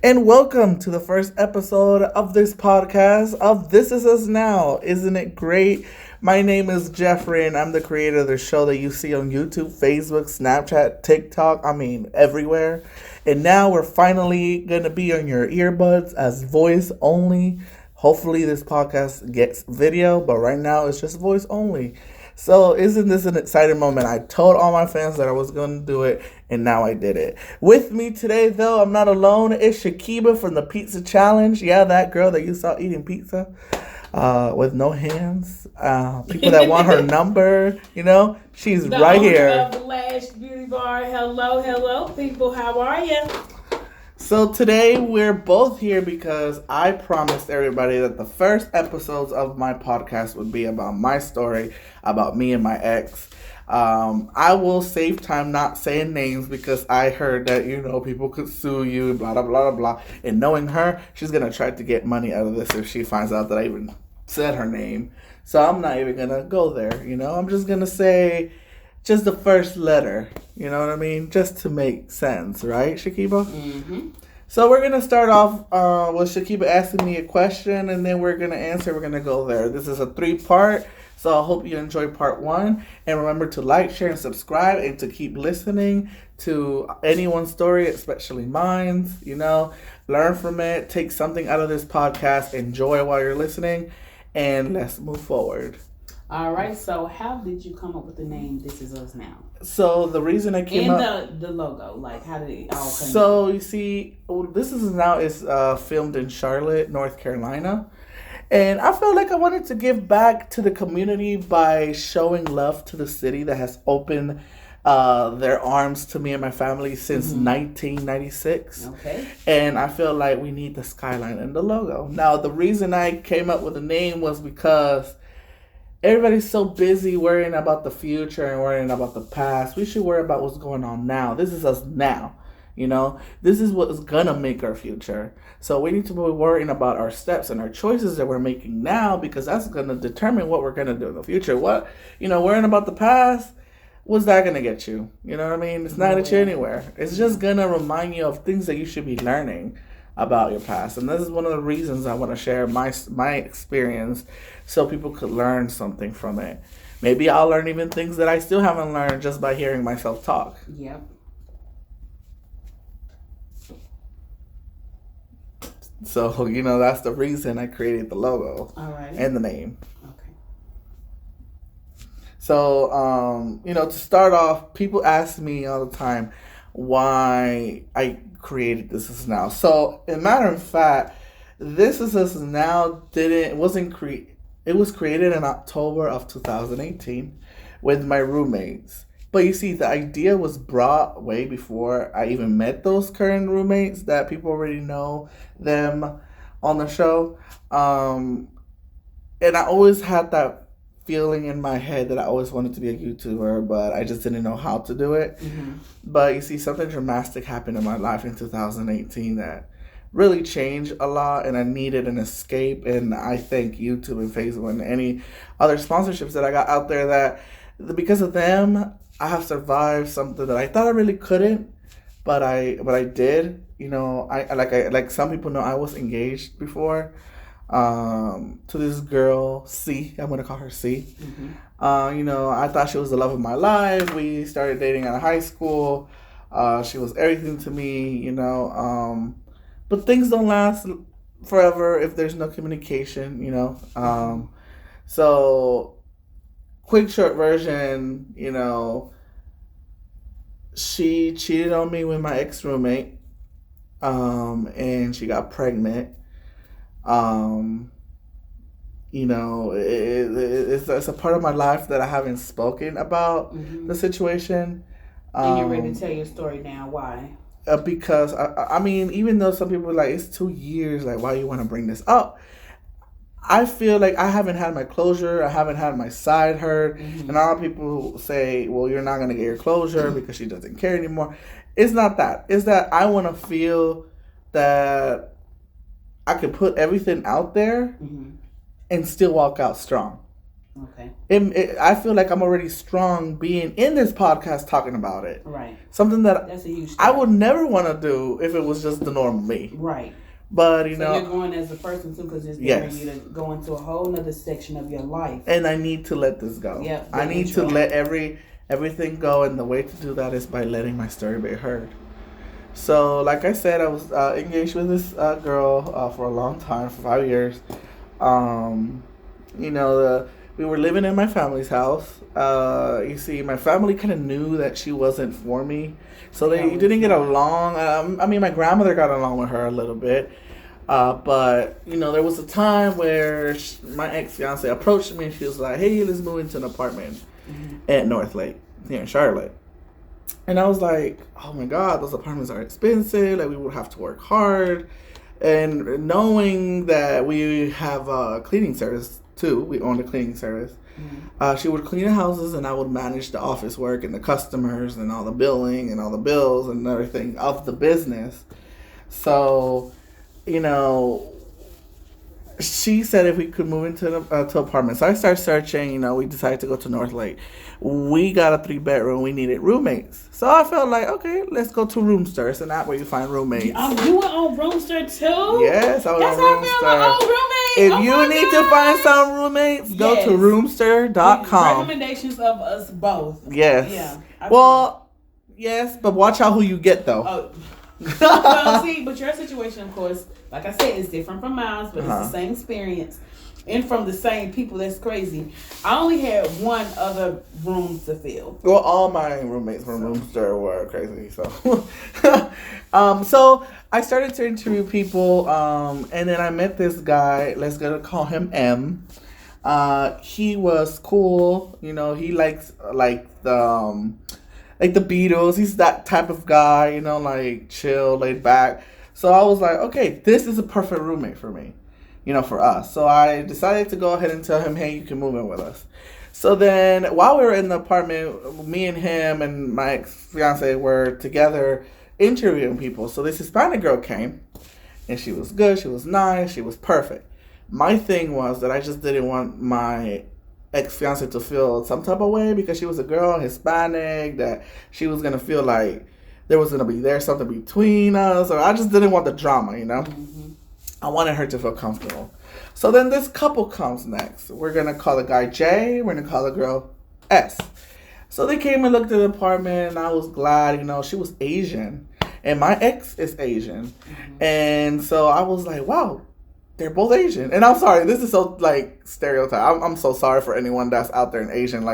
And welcome to the first episode of this podcast of This Is Us Now. Isn't it great? My name is Jeffrey, and I'm the creator of the show that you see on YouTube, Facebook, Snapchat, TikTok, everywhere. And now we're finally going to be on your earbuds as voice only. Hopefully this podcast gets video, but right now it's just voice only. So isn't this an exciting moment? I told all my fans that I was going to do it, and now I did it. With me today, though, I'm not alone. It's Shakiba from the Pizza Challenge. Yeah, that girl that you saw eating pizza with no hands. People that want her number, she's the right owner here. Of the Last Beauty Bar. Hello, people. How are you? So today we're both here because I promised everybody that the first episodes of my podcast would be about my story, about me and my ex. I will save time not saying names because I heard that, people could sue you, blah, blah, blah, blah, blah. And knowing her, she's going to try to get money out of this if she finds out that I even said her name. So I'm not even going to go there, I'm just going to say just the first letter, you know what I mean? Just to make sense, right, Shakiba? Mm-hmm. So we're going to start off with Shakiba asking me a question, and then we're going to answer. We're going to go there. This is a 3-part, so I hope you enjoy part 1. And remember to like, share, and subscribe, and to keep listening to anyone's story, especially mine. Learn from it. Take something out of this podcast. Enjoy while you're listening, and let's move forward. All right, so how did you come up with the name This Is Us Now? So the reason I came up... And the logo, like how did it all come So you see, This Is Us Now is filmed in Charlotte, North Carolina. And I felt like I wanted to give back to the community by showing love to the city that has opened their arms to me and my family since 1996. Okay. And I feel like we need the skyline and the logo. Now, the reason I came up with the name was because everybody's so busy worrying about the future and worrying about the past. We should worry about what's going on now. This is us now. This is what is going to make our future. So we need to be worrying about our steps and our choices that we're making now, because that's going to determine what we're going to do in the future. Worrying about the past, what's that going to get you? You know what I mean? It's not going to get you anywhere. It's just going to remind you of things that you should be learning about your past. And this is one of the reasons I want to share my experience so people could learn something from it. Maybe I'll learn even things that I still haven't learned just by hearing myself talk. Yep. So, that's the reason I created the logo. All right. And the name. Okay. So, to start off, people ask me all the time why I created This Is Now. So, as a matter of fact, This Is Us Now it was created in October of 2018 with my roommates. But you see, the idea was brought way before I even met those current roommates that people already know them on the show. And I always had that feeling in my head that I always wanted to be a YouTuber, but I just didn't know how to do it. Mm-hmm. But you see, something dramatic happened in my life in 2018 that really changed a lot, and I needed an escape. And I thank YouTube and Facebook and any other sponsorships that I got out there that because of them, I have survived something that I thought I really couldn't, but I did. I like some people know I was engaged before to this girl, C. I'm gonna call her C. Mm-hmm. I thought she was the love of my life. We started dating out of high school. She was everything to me, but things don't last forever if there's no communication, So, quick short version, she cheated on me with my ex-roommate, and she got pregnant. It's a part of my life that I haven't spoken about the situation. And you're ready to tell your story now. Why? Because, I mean, even though some people are like, it's 2 years, like, why you want to bring this up? I feel like I haven't had my closure. I haven't had my side heard. Mm-hmm. And a lot of people say, well, you're not going to get your closure because she doesn't care anymore. It's not that. It's that I want to feel that I can put everything out there and still walk out strong. Okay. I feel like I'm already strong being in this podcast talking about it. Right. Something that that's a huge step. I would never want to do if it was just the normal me. Right. But, so you're going as a person, too, because it's getting you to go into a whole other section of your life. And I need to let this go. Yep. I need to let everything go, and the way to do that is by letting my story be heard. So, like I said, I was engaged with this girl for a long time, for 5 years. We were living in my family's house. You see, my family kind of knew that she wasn't for me. So they didn't get along. My grandmother got along with her a little bit. But, there was a time where my ex-fiance approached me and she was like, hey, let's move into an apartment at North Lake, here in Charlotte. And I was like, oh my God, those apartments are expensive. Like, we would have to work hard. And knowing that we have a cleaning service, too. We owned a cleaning service. She would clean the houses, and I would manage the office work and the customers and all the billing and all the bills and everything of the business. So, she said if we could move into to apartments. So I started searching. We decided to go to North Lake. We got a 3-bedroom. We needed roommates. So I felt like, okay, let's go to Roomster. It's an app where you find roommates. You were on Roomster too? Yes, I was on Roomster. That's how I found my old roommate. If you need to find some roommates, go to roomster.com. Recommendations of us both. Yes. Yeah. Yes, but watch out who you get, though. Oh. Well, see, but your situation, of course, like I said, is different from mine, but it's the same experience. And from the same people. That's crazy. I only had one other room to fill. Well, all my roommates from Roomster were crazy. So I started to interview people, and then I met this guy. Let's call him M. He was cool. He likes like the Beatles. He's that type of guy. Like chill, laid back. So I was like, okay, this is a perfect roommate for me. For us. So I decided to go ahead and tell him, hey, you can move in with us. So then while we were in the apartment, me and him and my ex-fiance were together interviewing people. So this Hispanic girl came, and she was good. She was nice. She was perfect. My thing was that I just didn't want my ex-fiance to feel some type of way because she was a girl, Hispanic, that she was going to feel like there was going to be something between us. Or I just didn't want the drama, Mm-hmm. I wanted her to feel comfortable. So then this couple comes next. We're going to call the guy J. We're going to call the girl S. So they came and looked at the apartment, and I was glad, she was Asian. And my ex is Asian. Mm-hmm. And so I was like, wow, they're both Asian. And I'm sorry, this is so, stereotype. I'm so sorry for anyone that's out there in Asian.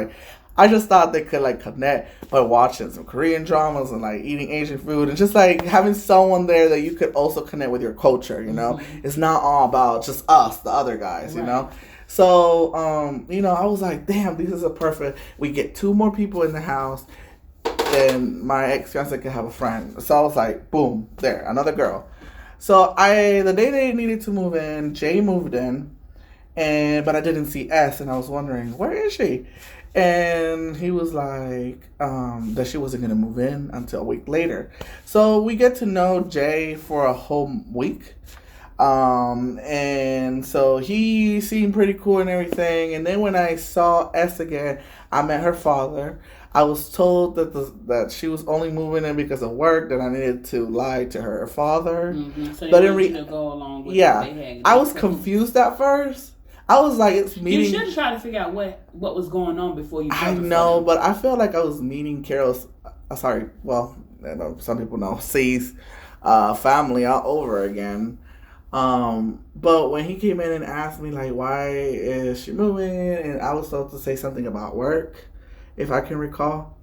I just thought they could, connect by watching some Korean dramas and, eating Asian food. And just, having someone there that you could also connect with your culture, Mm-hmm. It's not all about just us, the other guys, right. So, I was like, damn, this is a perfect... We get 2 more people in the house, and my ex-fiance could have a friend. So I was like, boom, there, another girl. So the day they needed to move in, Jay moved in, but I didn't see S, and I was wondering, where is she? And he was like, that she wasn't going to move in until a week later. So we get to know Jay for a whole week. And so he seemed pretty cool and everything. And then when I saw S again, I met her father. I was told that she was only moving in because of work, that I needed to lie to her father. Mm-hmm. So but to go along with what they had. I was confused at first. I was like, it's meeting... You should try to figure out what was going on before you... I know, but I feel like I was meeting Carol's... some people know, C's family all over again. But when he came in and asked me, why is she moving? And I was supposed to say something about work, if I can recall.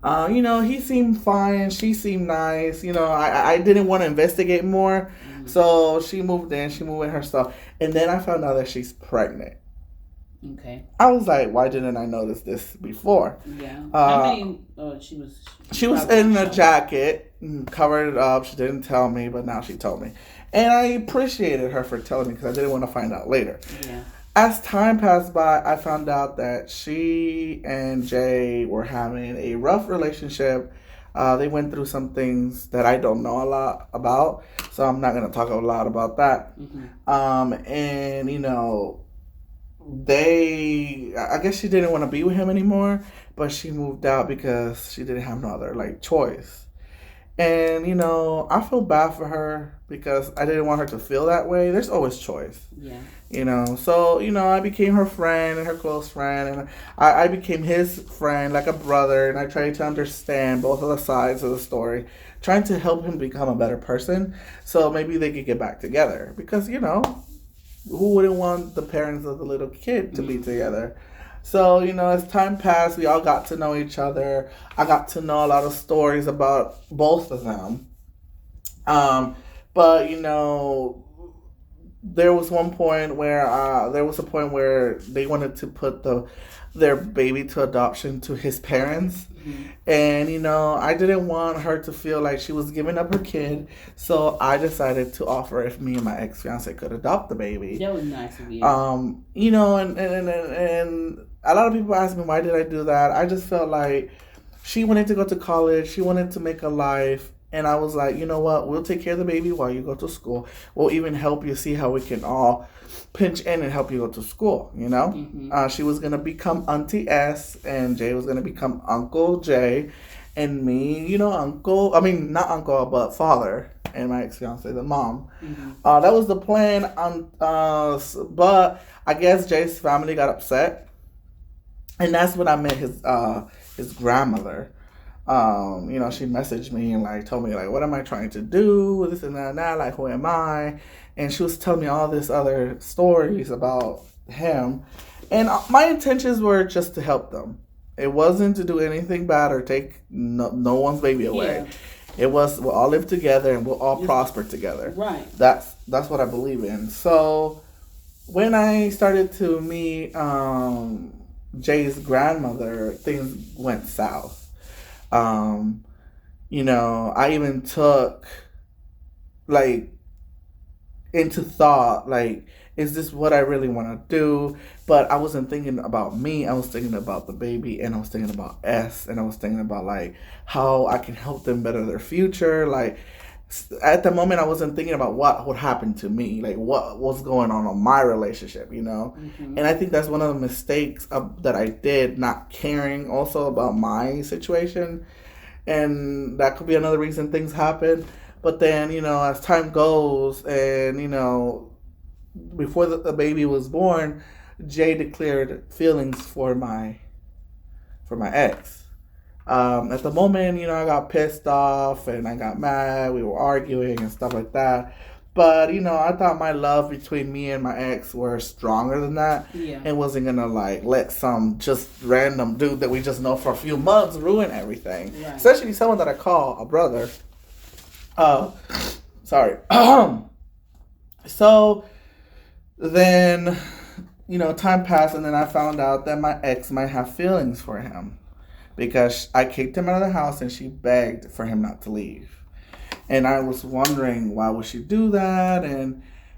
He seemed fine. She seemed nice. I didn't want to investigate more. Mm-hmm. So she moved in. She moved in her stuff. And then I found out that she's pregnant. Okay. I was like, why didn't I notice this before? Yeah. She was in a jacket, covered it up. She didn't tell me, but now she told me. And I appreciated her for telling me because I didn't want to find out later. Yeah. As time passed by, I found out that she and Jay were having a rough relationship. They went through some things that I don't know a lot about, so I'm not going to talk a lot about that. Mm-hmm. And, I guess she didn't want to be with him anymore, but she moved out because she didn't have no other like choice. And, I feel bad for her because I didn't want her to feel that way. There's always choice. Yeah. So, I became her friend and her close friend. And I became his friend, like a brother. And I tried to understand both of the sides of the story, trying to help him become a better person. So maybe they could get back together. Because, who wouldn't want the parents of the little kid to be together? So, as time passed, we all got to know each other. I got to know a lot of stories about both of them. But, there was a point where they wanted to put their baby to adoption to his parents. Mm-hmm. And, I didn't want her to feel like she was giving up her kid. So I decided to offer if me and my ex-fiance could adopt the baby. That was nice of you. And a lot of people ask me, why did I do that? I just felt like she wanted to go to college. She wanted to make a life. And I was like, you know what? We'll take care of the baby while you go to school. We'll even help you see how we can all pinch in and help you go to school, Mm-hmm. She was going to become Auntie S, and Jay was going to become Uncle Jay. And me, not uncle, but father. And my ex-fiance, the mom. Mm-hmm. That was the plan. But I guess Jay's family got upset. And that's when I met his grandmother. She messaged me and told me what am I trying to do, this and that, who am I? And she was telling me all this other stories about him. And my intentions were just to help them. It wasn't to do anything bad or take no one's baby away. Yeah. It was, we'll all live together and we'll all prosper together. Right. That's what I believe in. So when I started to meet Jay's grandmother, things went south. I even took into thought, is this what I really want to do? But I wasn't thinking about me. I was thinking about the baby, and I was thinking about S, and I was thinking about how I can help them better their future. At the moment, I wasn't thinking about what would happen to me, what was going on in my relationship, Mm-hmm. And I think that's one of the mistakes that I did, not caring also about my situation. And that could be another reason things happen. But then, as time goes and, before the baby was born, Jay declared feelings for my ex. At the moment, I got pissed off and I got mad. We were arguing and stuff like that. But, I thought my love between me and my ex were stronger than that. Yeah. And wasn't going to, let some just random dude that we just know for a few months ruin everything. Right. Especially someone that I call a brother. Sorry. So, then, time passed and then I found out that my ex might have feelings for him. Because I kicked him out of the house and she begged for him not to leave. And I was wondering, why would she do that?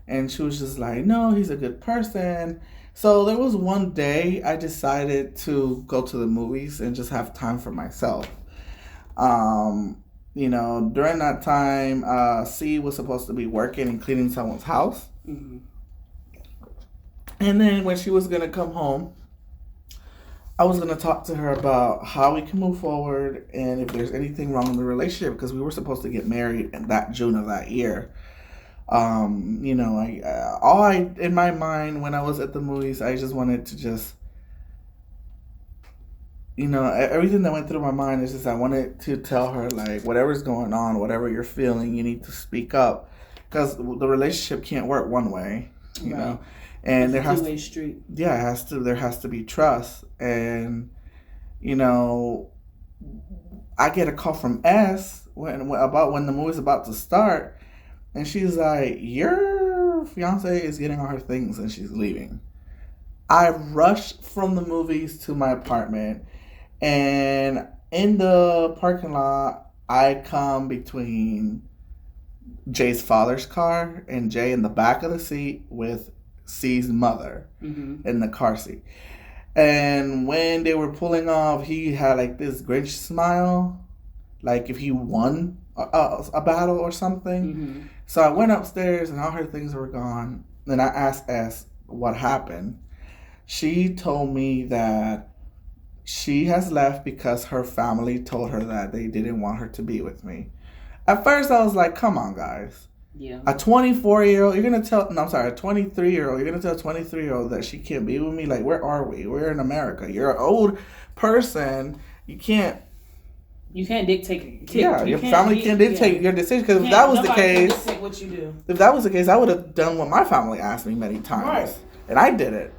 And she was just like, no, he's a good person. So there was one day I decided to go to the movies and just have time for myself. During that time, C was supposed to be working and cleaning someone's house. Mm-hmm. And then when she was going to come home, I was going to talk to her about how we can move forward and if there's anything wrong in the relationship, because we were supposed to get married in that June of that year. In my mind when I was at the movies, I just wanted to just, everything that went through my mind is just I wanted to tell her whatever's going on, whatever you're feeling, you need to speak up, because the relationship can't work one way, you know. And there has to, street. Yeah, there has to be trust. And, I get a call from S when the movie's about to start. And she's like, your fiance is getting all her things and she's leaving. I rushed from the movies to my apartment. And in the parking lot, I come between Jay's father's car and Jay in the back of the seat with C's mother in the car seat. And when they were pulling off, he had this Grinch smile, if he won a battle or something. Mm-hmm. So I went upstairs and all her things were gone. Then I asked S what happened. She told me that she has left because her family told her that they didn't want her to be with me. At first, I was like, come on, guys. Yeah. A 24-year-old, you're going to tell, no, I'm sorry, a 23-year-old, you're going to tell a 23-year-old that she can't be with me? Like, where are we? We're in America. You're an old person. You can't dictate. Your family can't dictate your decision. Because if that was the case, dictate what you do. If that was the case, I would have done what my family asked me many times. Right. And I did it.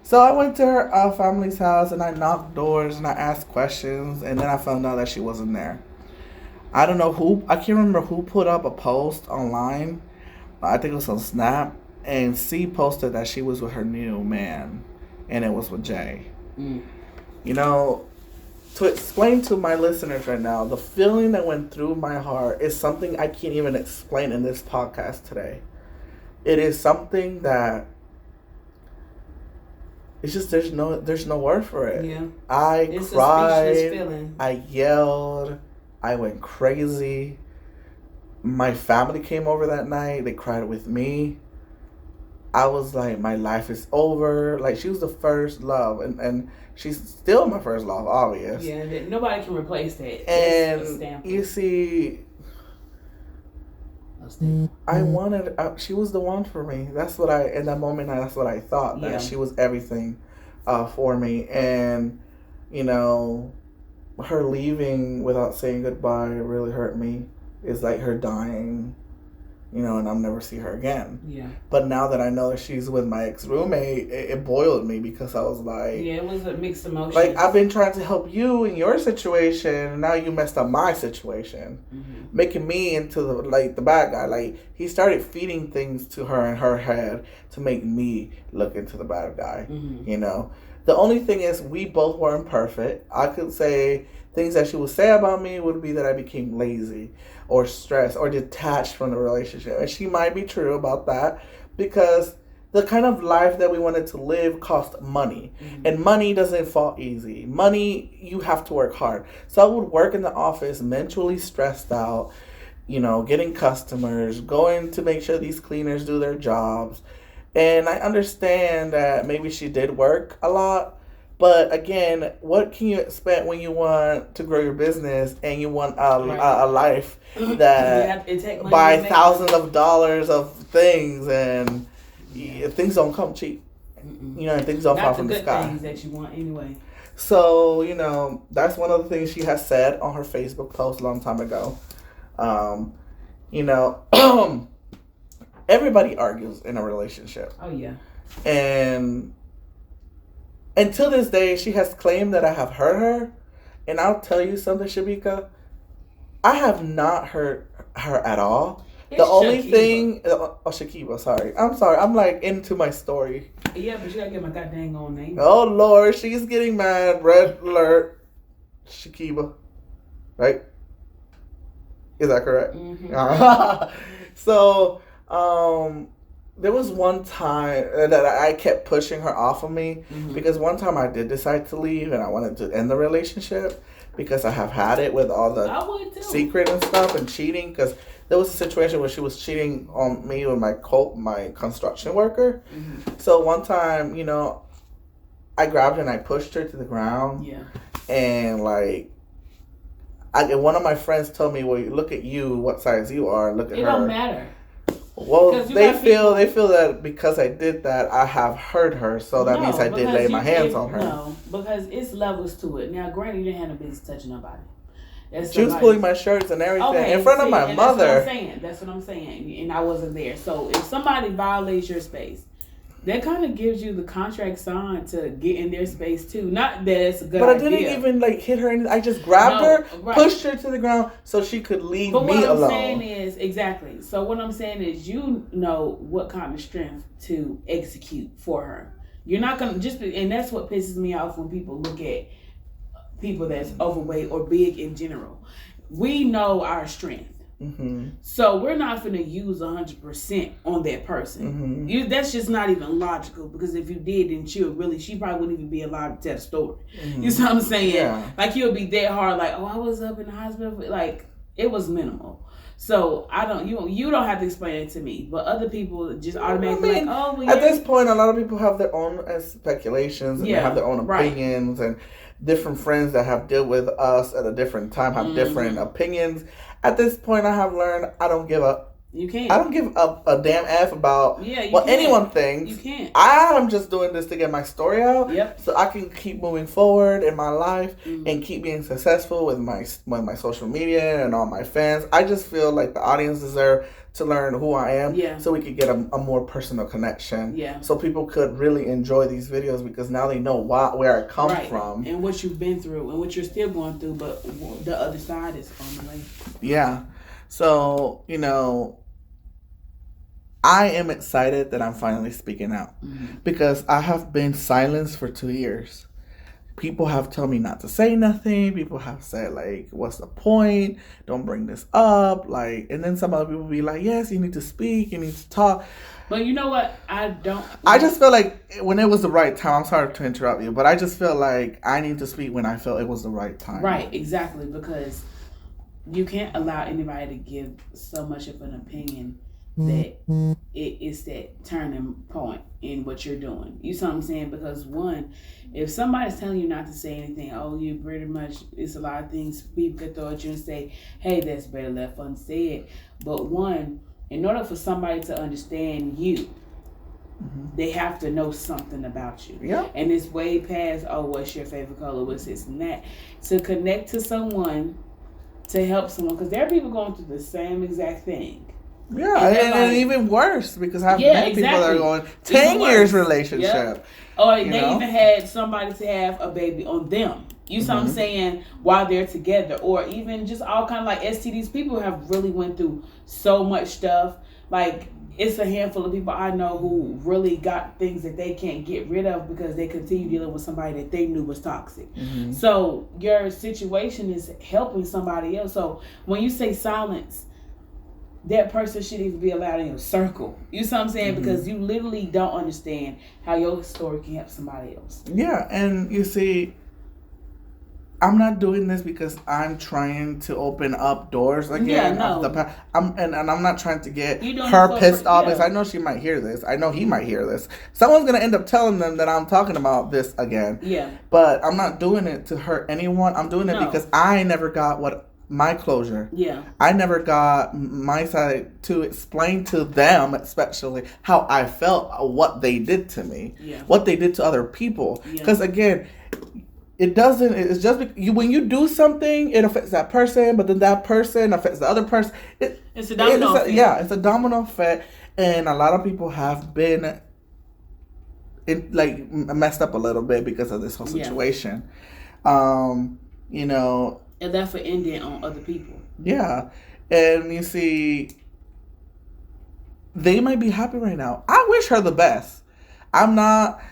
So I went to her family's house and I knocked doors and I asked questions. And then I found out that she wasn't there. I don't know who, I can't remember who put up a post online. I think it was on Snap. And C posted that she was with her new man. And it was with Jay. Mm. You know, to explain to my listeners right now, the feeling that went through my heart is something I can't even explain in this podcast today. It is something that it's just there's no word for it. Yeah. It's cried. A speechless feeling. I yelled. I went crazy. My family came over that night. They cried with me. I was like, my life is over. Like, she was the first love, and she's still my first love, obvious. Yeah, nobody can replace that. And you see, I wanted. She was the one for me. That's what in that moment. That's what I thought. That she was everything for me, and you know, her leaving without saying goodbye really hurt me. It's like her dying. You know, and I'll never see her again. Yeah. But now that I know that she's with my ex-roommate, it boiled me because I was like... Yeah, it was a mixed emotion. Like, I've been trying to help you in your situation, and now you messed up my situation. Mm-hmm. Making me into, the bad guy. Like, he started feeding things to her in her head to make me look into the bad guy. Mm-hmm. You know? The only thing is, we both weren't perfect. I could say... Things that she would say about me would be that I became lazy or stressed or detached from the relationship. And she might be true about that because the kind of life that we wanted to live cost money. Mm-hmm. And money doesn't fall easy. Money, you have to work hard. So I would work in the office mentally stressed out, you know, getting customers, going to make sure these cleaners do their jobs. And I understand that maybe she did work a lot. But again, what can you expect when you want to grow your business and you want a life that buy thousands of dollars of things and things don't come cheap? You know, and things don't fall from the sky. Not the good things that you want anyway. So, you know, that's one of the things she has said on her Facebook post a long time ago. You know, everybody argues in a relationship. Oh, yeah. And until this day, she has claimed that I have hurt her. And I'll tell you something, Shabika. I have not hurt her at all. The only thing... Oh, Shakiba, sorry. I'm sorry. I'm like into my story. Yeah, but you gotta get my goddamn own name. Oh, Lord. She's getting mad. Red alert. Shakiba. Right? Is that correct? Mm-hmm. So, there was one time that I kept pushing her off of me because one time I did decide to leave and I wanted to end the relationship because I have had it with all the secret and stuff and cheating because there was a situation where she was cheating on me with my construction worker. Mm-hmm. So one time, you know, I grabbed her and I pushed her to the ground. Yeah. And like, one of my friends told me, well, look at you, what size you are, look at her. It don't matter. Well, they feel that because I did that, I have hurt her, so that means I did lay my hands on her. No, because it's levels to it. Now, granted, you didn't have no business touching nobody. She was pulling my shirts and everything in front of my mother. That's what I'm saying. And I wasn't there. So if somebody violates your space, that kind of gives you the contract signed to get in their space too. Not that it's a good idea. But I didn't even like hit her. I just grabbed her, pushed her to the ground so she could leave me alone. But what I'm saying is, exactly. So what I'm saying is you know what kind of strength to execute for her. You're not going to and that's what pisses me off when people look at people that's overweight or big in general. We know our strength. Mm-hmm. So we're not going to use 100% on that person. Mm-hmm. That's just not even logical because if you did, then she probably wouldn't even be alive to tell the story. Mm-hmm. You see what I'm saying? Yeah. Like you'll be that hard. Like, oh, I was up in the hospital. Like it was minimal. So I don't. You don't have to explain it to me, but other people just automatically like, oh, well, at this point, a lot of people have their own speculations and they have their own opinions, and different friends that have dealt with us at a different time have different opinions. At this point, I have learned I don't give up. You can't. I don't give a damn F about what anyone thinks. You can't. I'm just doing this to get my story out. Yep. So I can keep moving forward in my life and keep being successful with my social media and all my fans. I just feel like the audience deserve to learn who I am. Yeah. So we could get a more personal connection. Yeah. So people could really enjoy these videos because now they know where I come from. And what you've been through and what you're still going through, but the other side is on the way. Yeah. So, I am excited that I'm finally speaking out because I have been silenced for 2 years. People have told me not to say nothing. People have said, like, what's the point? Don't bring this up. Like, and then some other people be like, yes, you need to speak. You need to talk. But you know what? I just feel like when it was the right time, I'm sorry to interrupt you, but I just feel like I need to speak when I felt it was the right time. Right, exactly, because you can't allow anybody to give so much of an opinion that it is that turning point in what you're doing. You see what I'm saying? Because one, if somebody's telling you not to say anything, you pretty much, it's a lot of things people could throw at you and say, hey, that's better left unsaid. But one, in order for somebody to understand you, they have to know something about you. Yeah. And it's way past, what's your favorite color, what's this and that. To connect to someone, to help someone, because there are people going through the same exact thing. Yeah, and even worse because I have many people that are going 10 years relationship. Yep. Or they even had somebody to have a baby on them. You see what I'm saying? While they're together, or even just all kind of like STDs. People have really went through so much stuff. Like, it's a handful of people I know who really got things that they can't get rid of because they continue dealing with somebody that they knew was toxic. So your situation is helping somebody else. So when you say silence, that person shouldn't even be allowed in your circle. You see what I'm saying? Because you literally don't understand how your story can help somebody else. Yeah, and you see, I'm not doing this because I'm trying to open up doors again. Yeah, no. I'm not trying to get her pissed off because I know she might hear this. I know he might hear this. Someone's going to end up telling them that I'm talking about this again. Yeah. But I'm not doing it to hurt anyone. I'm doing it because I never got my closure. Yeah. I never got my side to explain to them, especially how I felt, what they did to me, what they did to other people. Because again, it's just when you do something, it affects that person, but then that person affects the other person. It's a domino effect. It's a domino effect. And a lot of people have been messed up a little bit because of this whole situation. And that's for ending on other people. Yeah. And you see, they might be happy right now. I wish her the best. I'm not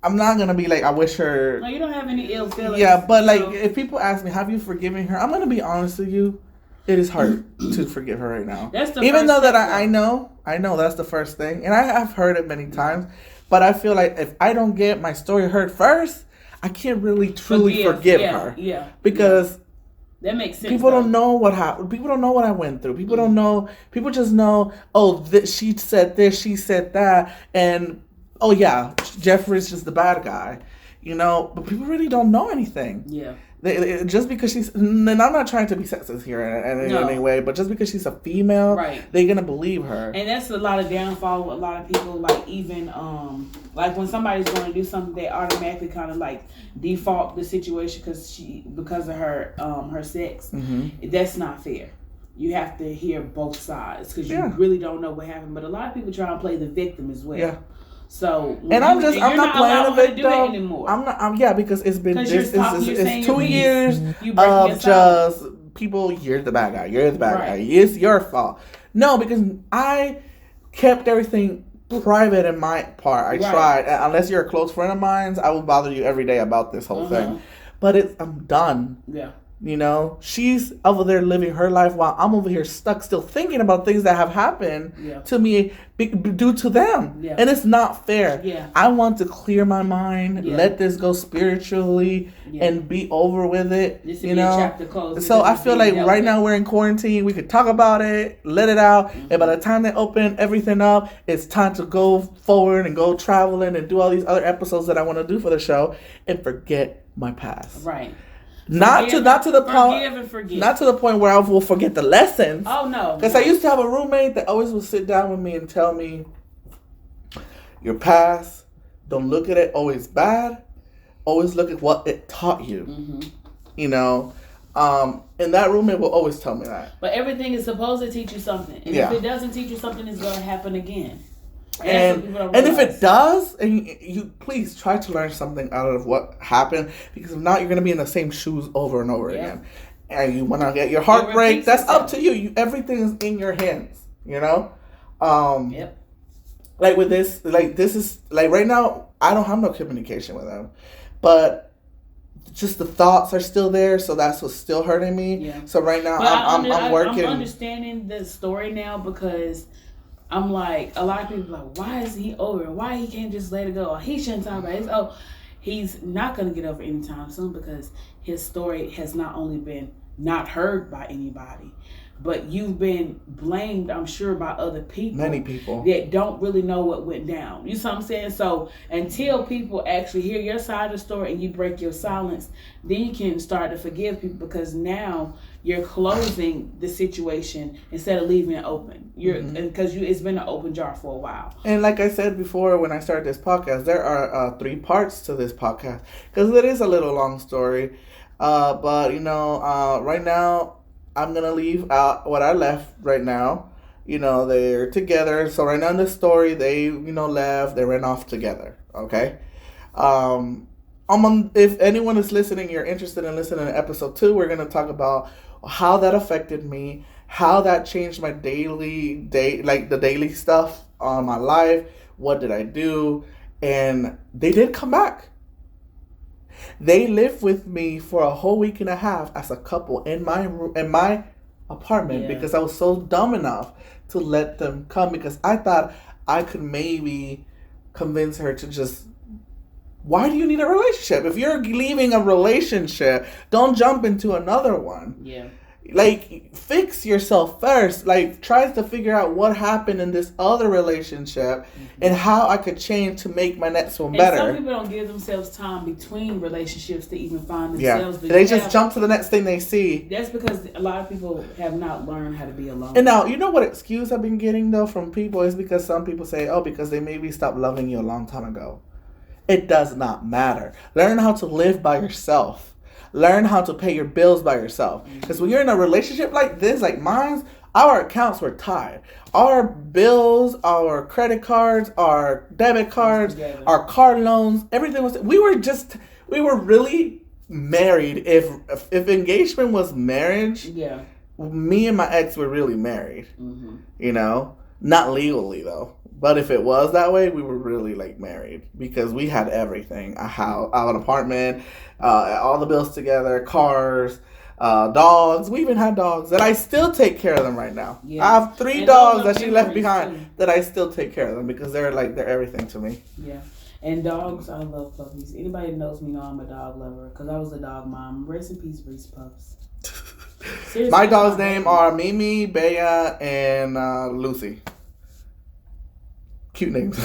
going to be like, I wish her. No, you don't have any ill feelings. Yeah, but if people ask me, have you forgiven her? I'm going to be honest with you. It is hard to forgive her right now. That's the Even first though that step, I know that's the first thing. And I have heard it many times. But I feel like if I don't get my story heard first, I can't really truly forgive her. Yeah. Because that makes sense. People don't know what happened. People don't know what I went through. People don't know. People just know, she said this, she said that. And, Jeffrey's just the bad guy. But people really don't know anything. Yeah. Just because she's, and I'm not trying to be sexist here in any way, but just because she's a female, they're gonna believe her. And that's a lot of downfall with a lot of people. Like even like when somebody's going to do something, they automatically kind of like default the situation because of her sex. That's not fair. You have to hear both sides because you really don't know what happened. But a lot of people try and play the victim as well. Yeah. So and I'm not playing a victim. I'm not. Because it's been it's 2 years of just people. You're the bad guy. You're the bad guy. It's your fault. No, because I kept everything private in my part. I tried. Unless you're a close friend of mine, I will bother you every day about this whole thing. But I'm done. Yeah. You know, she's over there living her life while I'm over here stuck still thinking about things that have happened to me due to them. Yeah. And it's not fair. Yeah. I want to clear my mind, let this go spiritually, and be over with it. This you know, chapter closed. So I feel like right now we're in quarantine. We could talk about it, let it out, and by the time they open everything up, it's time to go forward and go traveling and do all these other episodes that I want to do for the show and forget my past. Right. Not to the point where I will forget the lessons. Oh no! Because I used to have a roommate that always would sit down with me and tell me, "Your past, don't look at it always bad. Always look at what it taught you." Mm-hmm. You know, and that roommate will always tell me that. But everything is supposed to teach you something, and if it doesn't teach you something, it's going to happen again. And if it does, and you please try to learn something out of what happened, because if not, you're going to be in the same shoes over and over again. And you want to get your heart break, that's up to you. Everything is in your hands, you know? Like with this, this is, right now, I don't have no communication with them. But just the thoughts are still there, so that's what's still hurting me. Yeah. So right now, I'm working. I'm understanding the story now because I'm like, a lot of people are like, why is he over? Why he can't just let it go? He shouldn't talk about it. He's not going to get over anytime soon because his story has not only been not heard by anybody, but you've been blamed, I'm sure, by other people. Many people. That don't really know what went down. You see what I'm saying? So until people actually hear your side of the story and you break your silence, then you can start to forgive people because now you're closing the situation instead of leaving it open. Because it's been an open jar for a while. And like I said before when I started this podcast, there are 3 parts to this podcast because it is a little long story. But, you know, right now, I'm going to leave out what I left right now. You know, they're together. So right now in the story, they, you know, left. They ran off together. Okay? If anyone is listening, you're interested in listening to episode 2, we're going to talk about how that affected me, how that changed my the daily stuff on my life. What did I do? And they did come back. They lived with me for a whole week and a half as a couple in my apartment because I was so dumb enough to let them come because I thought I could maybe convince her to just. Why do you need a relationship? If you're leaving a relationship, don't jump into another one. Yeah. Like, fix yourself first. Like, try to figure out what happened in this other relationship and how I could change to make my next one better. Some people don't give themselves time between relationships to even find themselves. Yeah. They just jump to the next thing they see. That's because a lot of people have not learned how to be alone. And now, you know what excuse I've been getting, though, from people is because some people say, because they maybe stopped loving you a long time ago. It does not matter. Learn how to live by yourself. Learn how to pay your bills by yourself. Because when you're in a relationship like this, like mine, our accounts were tied. Our bills, our credit cards, our debit cards, our car loans, everything was. We were really married. If engagement was marriage, me and my ex were really married. Mm-hmm. You know, not legally though. But if it was that way, we were really married because we had everything: a house, an apartment, all the bills together, cars, dogs. We even had dogs that I still take care of them right now. Yeah. I have 3 dogs that she left behind that I still take care of them because they're everything to me. Yeah, and dogs, I love puppies. Anybody that knows me know I'm a dog lover because I was a dog mom. Rest in peace, Reese Puffs. My dogs' name are Mimi, Bea, and Lucy. Cute names.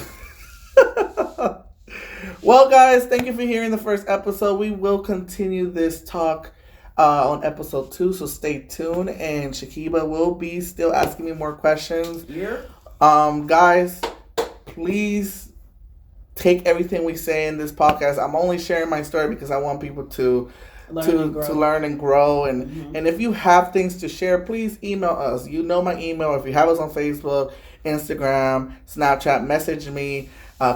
Well, guys, thank you for hearing the first episode. We will continue this talk on episode 2, so stay tuned. And Shakiba will be still asking me more questions. Yeah. Guys, please take everything we say in this podcast. I'm only sharing my story because I want people to learn and grow. And if you have things to share, please email us. You know my email. If you have us on Facebook, Instagram, Snapchat, message me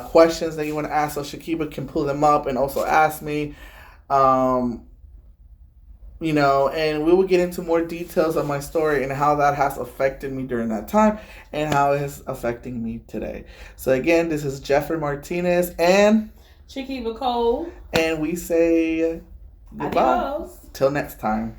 questions that you want to ask so Shakiba can pull them up and also ask me. You know, and we will get into more details of my story and how that has affected me during that time and how it is affecting me today. So again, this is Jeffrey Martinez and Shakiba Cole. And we say goodbye. Adios. Till next time.